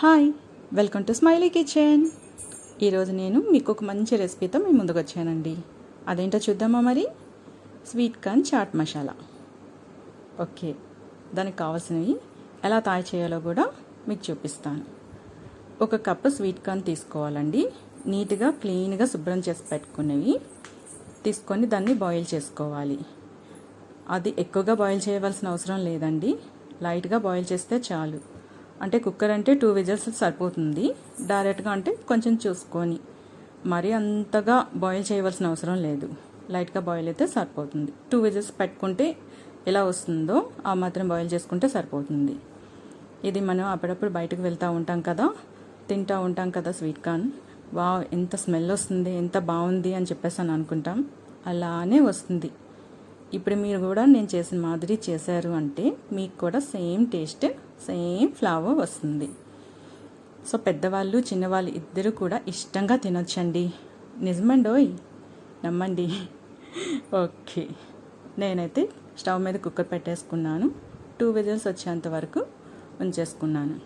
Hi, welcome to smiley kitchen. ఈరోజు నేను మీకు ఒక మంచి రెసిపీతో మీ ముందుకు వచ్చానండి. అదేంటో చూద్దామా మరి? Sweet corn chaat masala. Okay, దానికి కావాల్సినవి ఎలా తయారు చేయాలో కూడా మీకు చూపిస్తాను. ఒక కప్పు స్వీట్ కార్న్ తీసుకోవాలండి. నీట్గా క్లీన్గా శుభ్రం చేసి పెట్టుకునేవి తీసుకొని దాన్ని బాయిల్ చేసుకోవాలి. అది ఎక్కువగా బాయిల్ చేయవలసిన అవసరం లేదండి, లైట్గా బాయిల్ చేస్తే చాలు. అంటే కుక్కర్ అంటే 2 విజిల్స్ సరిపోతుంది. డైరెక్ట్గా అంటే కొంచెం చూసుకొని, మరీ అంతగా బాయిల్ చేయవలసిన అవసరం లేదు. లైట్గా బాయిల్ అయితే సరిపోతుంది. 2 విజిల్స్ పెట్టుకుంటే ఎలా వస్తుందో ఆ మాత్రం బాయిల్ చేసుకుంటే సరిపోతుంది. ఇది మనం అప్పుడప్పుడు బయటకు వెళ్తూ ఉంటాం కదా, తింటూ ఉంటాం కదా స్వీట్ కార్న్. ఎంత స్మెల్ వస్తుంది, ఎంత బాగుంది అని చెప్పేసి అని అనుకుంటాం. అలానే వస్తుంది. ఇప్పుడు మీరు కూడా నేను చేసిన మాదిరి చేశారు అంటే మీకు కూడా సేమ్ టేస్ట్, సేమ్ ఫ్లేవర్ వస్తుంది. సో పెద్దవాళ్ళు చిన్నవాళ్ళు ఇద్దరు కూడా ఇష్టంగా తినొచ్చండి. నిజమండోయ్, నమ్మండి. ఓకే, నేనైతే స్టవ్ మీద కుక్కర్ పెట్టేసుకున్నాను. 2 విజిల్స్ వచ్చేంత వరకు ఉంచేసుకున్నాను.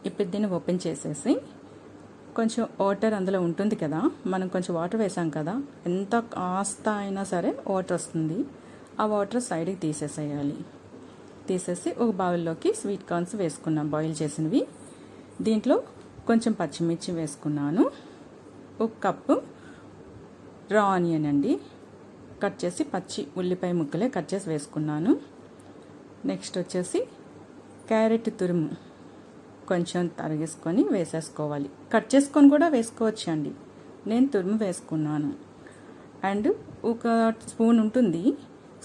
ఇప్పుడు దీన్ని ఓపెన్ చేసేసి కొంచెం వాటర్ అందులో ఉంటుంది కదా, మనం కొంచెం వాటర్ వేసాం కదా, ఎంత కాస్త అయినా సరే వాటర్ వస్తుంది. ఆ వాటర్ సైడ్కి తీసేసేయాలి. తీసేసి ఒక బౌల్లోకి స్వీట్ కార్న్స్ వేసుకున్నాం, బాయిల్ చేసినవి. దీంట్లో కొంచెం పచ్చిమిర్చి వేసుకున్నాను. 1 కప్పు రా ఆనియన్ అండి, కట్ చేసి పచ్చి ఉల్లిపాయ ముక్కలే కట్ చేసి వేసుకున్నాను. నెక్స్ట్ వచ్చేసి క్యారెట్ తురుము కొంచెం తరిగేసుకొని వేసేసుకోవాలి. కట్ చేసుకొని కూడా వేసుకోవచ్చు అండి, నేను తురుము వేసుకున్నాను. అండ్ 1 స్పూన్ ఉంటుంది,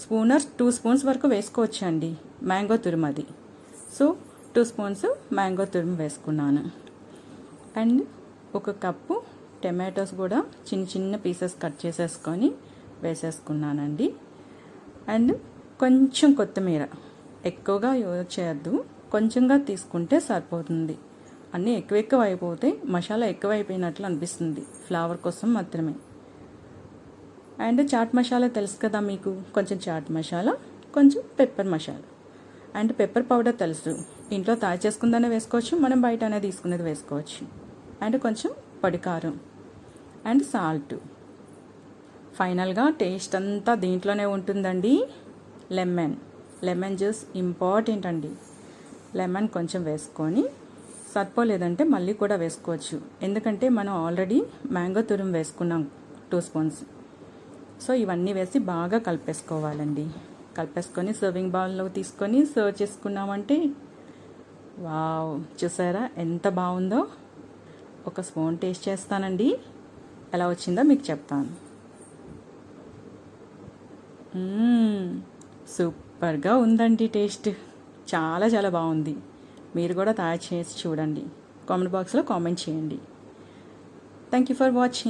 స్పూనర్ 2 స్పూన్స్ వరకు వేసుకోవచ్చు అండి మ్యాంగో తురుము అది. సో 2 స్పూన్స్ మ్యాంగో తురుము వేసుకున్నాను. అండ్ 1 కప్పు టమాటోస్ కూడా చిన్న చిన్న పీసెస్ కట్ చేసేసుకొని వేసేసుకున్నానండి. అండ్ కొంచెం కొత్తిమీర, ఎక్కువగా యూజ్ చేయొద్దు, కొంచెంగా తీసుకుంటే సరిపోతుంది. అన్నీ ఎక్కువ అయిపోతే మసాలా ఎక్కువైపోయినట్లు అనిపిస్తుంది, ఫ్లేవర్ కోసం మాత్రమే. అండ్ చాట్ మసాలా తెలుసు కదా మీకు, కొంచెం చాట్ మసాలా, కొంచెం pepper masala. And pepper powder తెలుసు, ఇంట్లో తయారు చేసుకుందానే వేసుకోవచ్చు, మనం బయట అనేది తీసుకునేది వేసుకోవచ్చు. అండ్ కొంచెం పొడి కారం అండ్ సాల్ట్. ఫైనల్గా టేస్ట్ అంతా దీంట్లోనే ఉంటుందండి. లెమన్ జ్యూస్ ఇంపార్టెంట్ అండి. లెమన్ కొంచెం వేసుకొని, సరిపోలేదంటే మళ్ళీ కూడా వేసుకోవచ్చు, ఎందుకంటే మనం ఆల్రెడీ మ్యాంగో తురుము వేసుకున్నాం 2 స్పూన్స్. సో ఇవన్నీ వేసి బాగా కలిపేసుకోవాలండి. కలిపేసుకొని సర్వింగ్ బౌల్లో తీసుకొని సర్వ్ చేసుకున్నామంటే వావ్, చూసారా ఎంత బాగుందో. 1 స్పూన్ టేస్ట్ చేస్తానండి, ఎలా వచ్చిందో మీకు చెప్తాను. సూపర్గా ఉందండి టేస్ట్, చాలా చాలా బాగుంది. మీరు కూడా తయారు చేసి చూడండి, కామెంట్ బాక్స్లో కామెంట్ చేయండి. Thank you for watching.